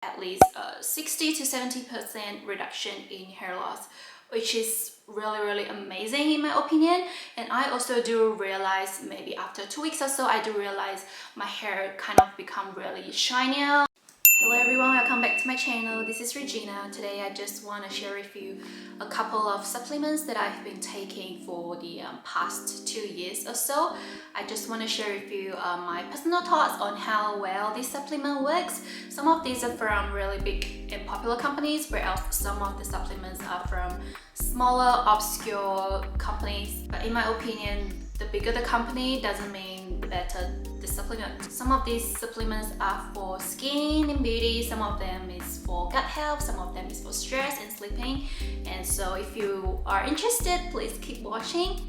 at least 60 to 70% reduction in hair loss, which is really amazing in my opinion. And I also do realize, maybe after 2 weeks or so, I do realize my hair kind of become really shinier. Hello everyone, welcome back to my channel. This is Regina. Today I just want to share with you a couple of supplements that I've been taking for the past 2 years or so. I just want to share with you my personal thoughts on how well this supplement works. Some of these are from really big and popular companies, whereas some of the supplements are from smaller, obscure companies. But in my opinion, the bigger the company doesn't mean the better the supplement. Some of these supplements are for skin and beauty, some of them is for gut health, some of them is for stress and sleeping. And so if you are interested, please keep watching.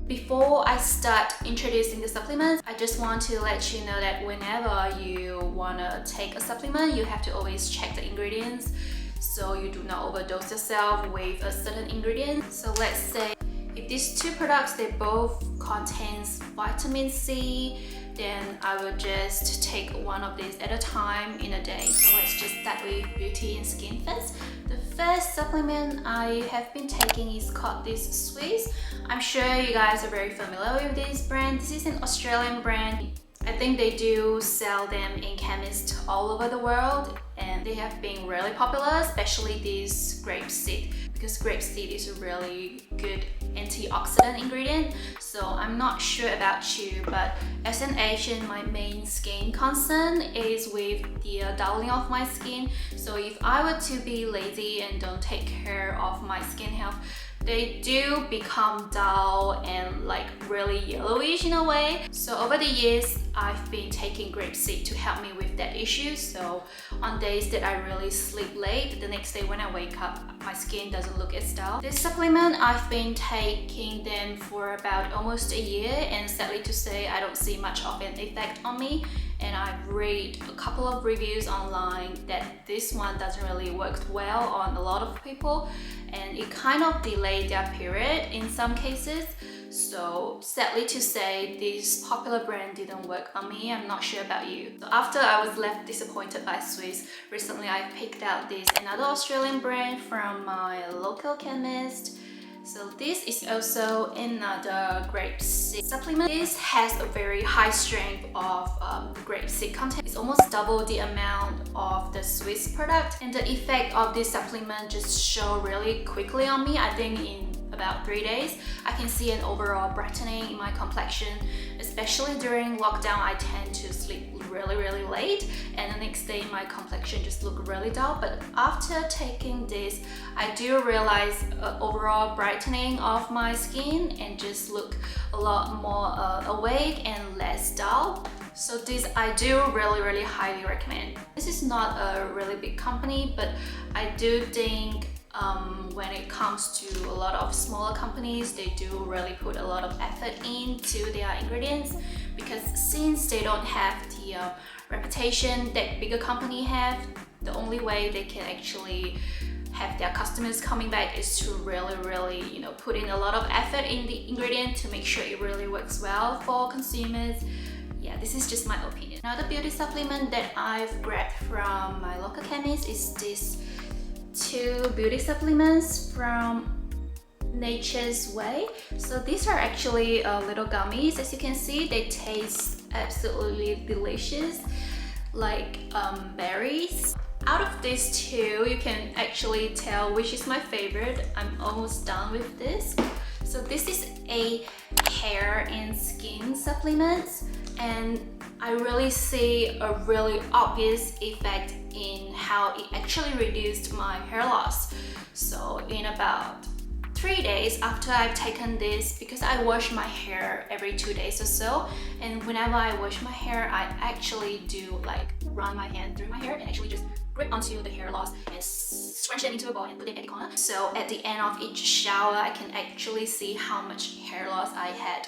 Before I start introducing the supplements, I just want to let you know that whenever you want to take a supplement, you have to always check the ingredients so you do not overdose yourself with a certain ingredient. So let's say if these two products, they both contains vitamin C, then I will just take one of these at a time in a day. So let's just start with beauty and skin first. The first supplement I have been taking is called this Swisse. I'm sure you guys are very familiar with this brand. This is an Australian brand. I think they do sell them in chemists all over the world, and they have been really popular, especially this Grapeseed, because Grapeseed is a really good antioxidant ingredient. So I'm not sure about you, but as an Asian, my main skin concern is with the dulling of my skin. So if I were to be lazy and don't take care of my skin health, they do become dull and like really yellowish in a way. So over the years, I've been taking Grapeseed to help me with that issue. So on days that I really sleep late, the next day when I wake up, my skin doesn't look as dull. This supplement, I've been taking them for about almost a year, and sadly to say, I don't see much of an effect on me. And I've read a couple of reviews online that this one doesn't really work well on a lot of people, and it kind of delayed their period in some cases. So sadly to say, this popular brand didn't work on me. I'm not sure about you. So after I was left disappointed by Swisse, recently I picked out this another Australian brand from my local chemist. So this is also another grapeseed supplement. This has a very high strength of grapeseed content. It's almost double the amount of the Swisse product, and the effect of this supplement just show really quickly on me. I think in about 3 days, I can see an overall brightening in my complexion. Especially during lockdown, I tend to sleep really late, and the next day my complexion just look really dull. But after taking this, I do realize overall brightening of my skin and just look a lot more awake and less dull. So this I do really highly recommend. This is not a really big company, but I do think when it comes to a lot of smaller companies, they do really put a lot of effort into their ingredients, because since they don't have the reputation that bigger company have, the only way they can actually have their customers coming back is to really put in a lot of effort in the ingredient to make sure it really works well for consumers. Yeah, this is just my opinion. Another beauty supplement that I've grabbed from my local chemist is this 2 beauty supplements from Nature's Way. So these are actually little gummies. As you can see, they taste absolutely delicious, like berries. Out of these 2, you can actually tell which is my favorite. I'm almost done with this. So this is a hair and skin supplement, and I really see a really obvious effect in how it actually reduced my hair loss. So in about 3 days after I've taken this, because I wash my hair every 2 days or so, and whenever I wash my hair, I actually do like run my hand through my hair and actually just grip onto the hair loss and scrunch it into a ball and put it at the corner. So at the end of each shower, I can actually see how much hair loss I had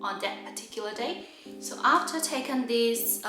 on that particular day. So after taking these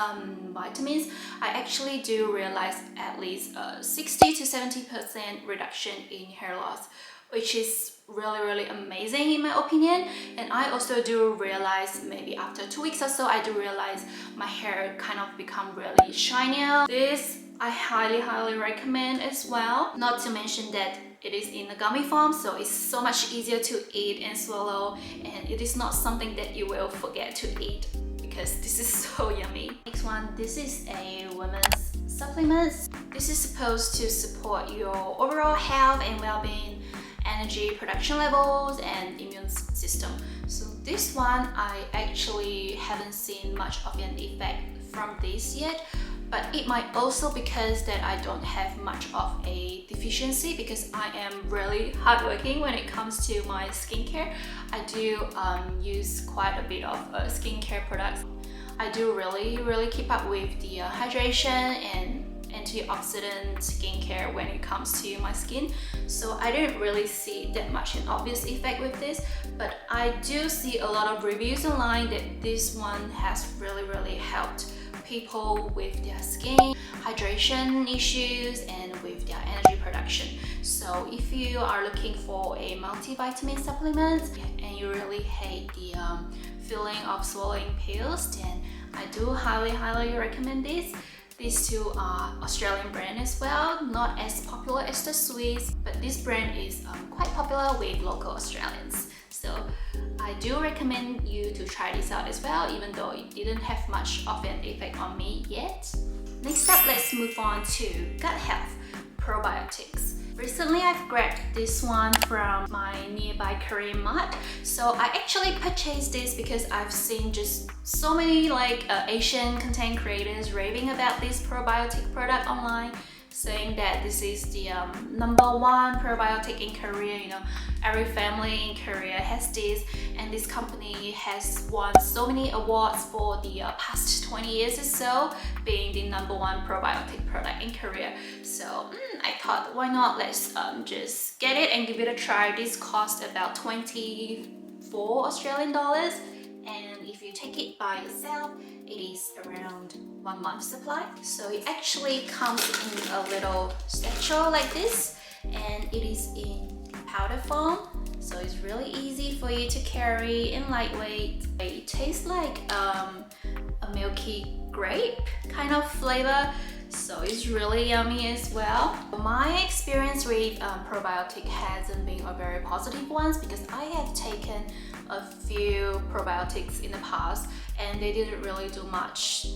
vitamins, I actually do realize at least 60 to 70% reduction in hair loss, which is really amazing in my opinion. And I also do realize, maybe after 2 weeks or so, I do realize my hair kind of become really shinier. This I highly recommend as well. Not to mention that it is in a gummy form, so it's so much easier to eat and swallow, and it is not something that you will forget to eat because this is so yummy. Next one, this is a women's supplement. This is supposed to support your overall health and well-being, energy production levels, and immune system. So this one, I actually haven't seen much of an effect from this yet, but it might also because that I don't have much of a deficiency, because I am really hardworking when it comes to my skincare. I do use quite a bit of skincare products. I do really keep up with the hydration and antioxidant skincare when it comes to my skin, so I didn't really see that much an obvious effect with this, but I do see a lot of reviews online that this one has really helped people with their skin hydration issues and with their energy production. So if you are looking for a multivitamin supplement and you really hate the feeling of swallowing pills, then I do highly recommend this. These two are Australian brand as well, not as popular as the Swisse, but this brand is quite popular with local Australians. So I do recommend you to try this out as well, even though it didn't have much of an effect on me yet. Next up, let's move on to gut health probiotics. Recently, I've grabbed this one from my nearby Korean mart. So I actually purchased this because I've seen just so many Asian content creators raving about this probiotic product online, saying that this is the #1 probiotic in Korea. You know, every family in Korea has this, and this company has won so many awards for the past 20 years or so, being the #1 probiotic product in Korea. So I thought, why not, let's just get it and give it a try. This cost about 24 Australian dollars, and if you take it by yourself, it is around 1 month supply. So it actually comes in a little satchel like this, and it is in powder form, so it's really easy for you to carry and lightweight. It tastes like a milky grape kind of flavor, so it's really yummy as well. My experience with probiotic hasn't been a very positive one, because I have taken a few probiotics in the past and they didn't really do much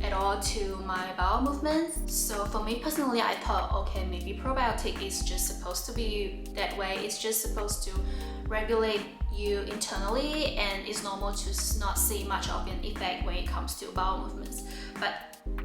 at all to my bowel movements. So for me personally, I thought, okay, maybe probiotic is just supposed to be that way. It's just supposed to regulate you internally, and it's normal to not see much of an effect when it comes to bowel movements. But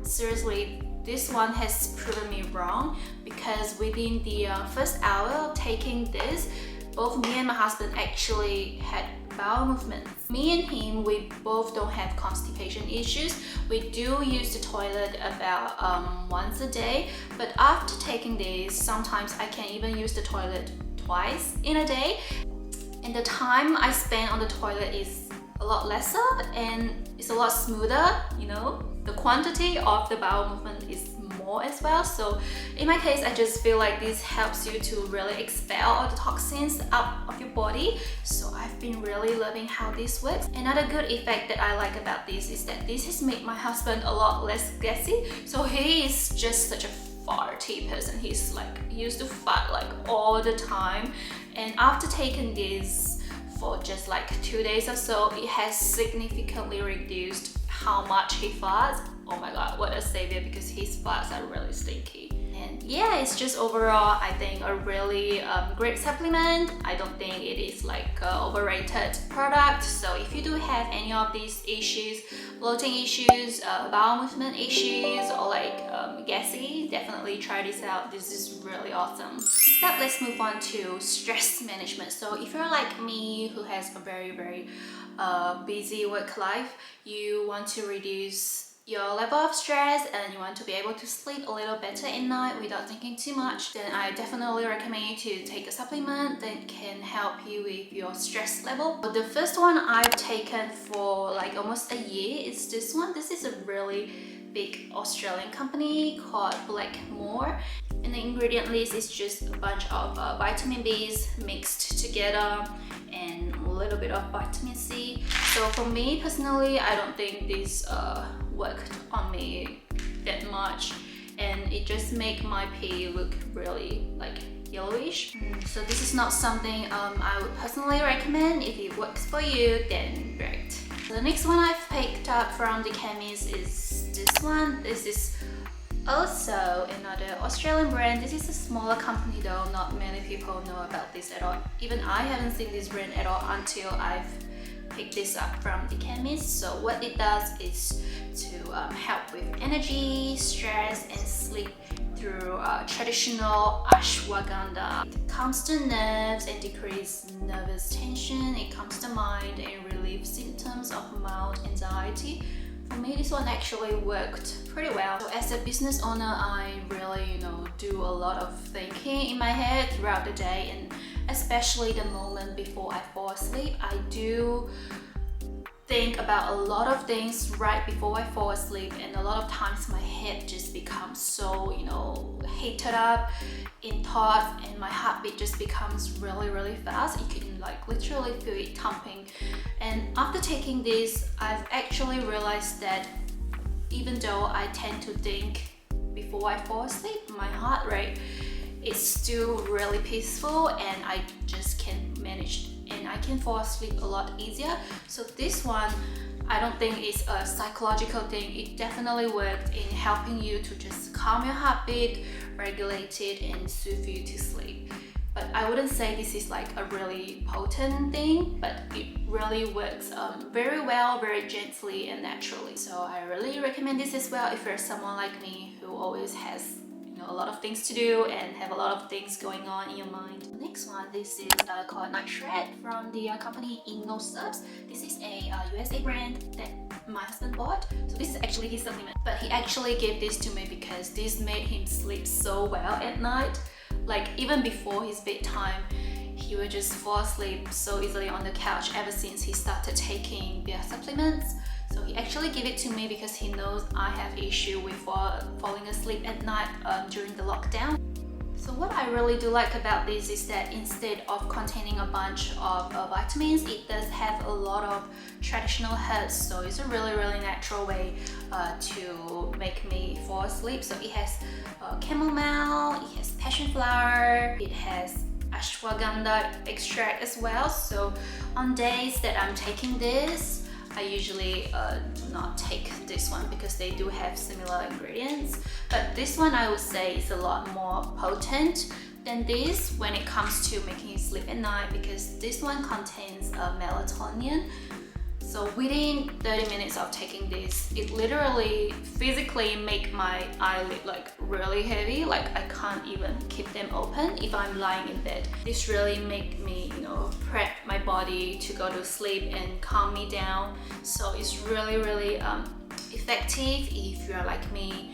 seriously, this one has proven me wrong, because within the first hour of taking this, both me and my husband actually had bowel movements. Me and him, we both don't have constipation issues. We do use the toilet about once a day, but after taking this, sometimes I can even use the toilet twice in a day, and the time I spend on the toilet is a lot lesser and it's a lot smoother. You know, the quantity of the bowel movement is more as well. So in my case, I just feel like this helps you to really expel all the toxins out of your body. So I've been really loving how this works. Another good effect that I like about this is that this has made my husband a lot less gassy. So he is just such a farty person. He's like, he used to fart like all the time, and after taking this for just like 2 days or so, it has significantly reduced how much he farts. Oh my god, what a savior, because his farts are really stinky. And yeah, it's just overall, I think, a really great supplement. I don't think it is like an overrated product. So if you do have any of these issues, bloating issues, bowel movement issues, or like gassy, definitely try this out. This is really awesome. Next up, let's move on to stress management. So if you're like me, who has a very busy work life, you want to reduce your level of stress and you want to be able to sleep a little better at night without thinking too much, then I definitely recommend you to take a supplement that can help you with your stress level. But the first one I've taken for like almost a year is this one. This is a really big Australian company called Blackmores, and the ingredient list is just a bunch of vitamin B's mixed together and a little bit of vitamin C. So for me personally, I don't think this worked on me that much, and it just make my pee look really like yellowish. So this is not something I would personally recommend. If it works for you, then great. So the next one I've picked up from the chemist is this one. This is also another Australian brand. This is a smaller company though, not many people know about this at all. Even I haven't seen this brand at all until I've picked this up from the chemist. So what it does is to help with energy, stress and sleep through traditional ashwagandha. It calms the nerves and decreases nervous tension. It calms the mind and relieves symptoms of mild anxiety. For me, this one actually worked pretty well. So as a business owner, I really, do a lot of thinking in my head throughout the day, and especially the moment before I fall asleep. I do think about a lot of things right before I fall asleep, and a lot of times my head just becomes so, heated up in thoughts, and my heartbeat just becomes really fast. You can literally feel it thumping. And after taking this, I've actually realized that even though I tend to think before I fall asleep, my heart rate is still really peaceful, and I just can manage, and I can fall asleep a lot easier. So this one, I don't think it's a psychological thing. It definitely worked in helping you to just calm your heartbeat, regulate it, and soothe you to sleep. But I wouldn't say this is like a really potent thing, but it really works very well, very gently and naturally. So I really recommend this as well if you're someone like me who always has a lot of things to do and have a lot of things going on in your mind. The next one, this is called Night Shred from the company InnoSubs. This is a USA brand that my husband bought. So this is actually his supplement, but he actually gave this to me because this made him sleep so well at night. Like even before his bedtime, he would just fall asleep so easily on the couch ever since he started taking their supplements. So he actually gave it to me because he knows I have issue with falling asleep at night during the lockdown. So what I really do like about this is that instead of containing a bunch of vitamins, it does have a lot of traditional herbs. So it's a really natural way to make me fall asleep. So it has chamomile, it has passion flower, it has ashwagandha extract as well. So on days that I'm taking this, I usually do not take this one because they do have similar ingredients. But this one I would say is a lot more potent than this when it comes to making you sleep at night, because this one contains melatonin. So within 30 minutes of taking this, it literally physically make my eyelid really heavy. Like I can't even keep them open if I'm lying in bed. This really make me, prep my body to go to sleep and calm me down. So it's really effective if you're like me.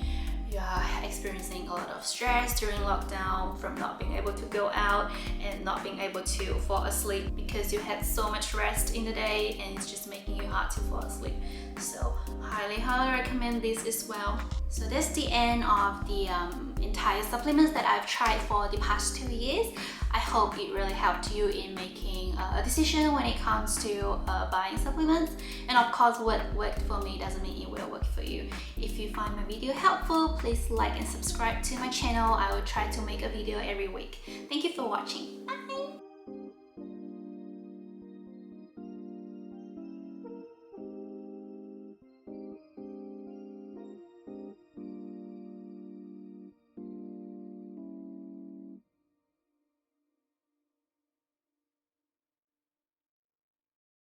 You are experiencing a lot of stress during lockdown from not being able to go out and not being able to fall asleep because you had so much rest in the day, and it's just making you hard to fall asleep. So highly recommend this as well. So that's the end of the entire supplements that I've tried for the past 2 years. I hope it really helped you in making a decision when it comes to buying supplements. And of course, what worked for me doesn't mean it will work for you. If you find my video helpful, please like and subscribe to my channel. I will try to make a video every week. Thank you for watching. Bye!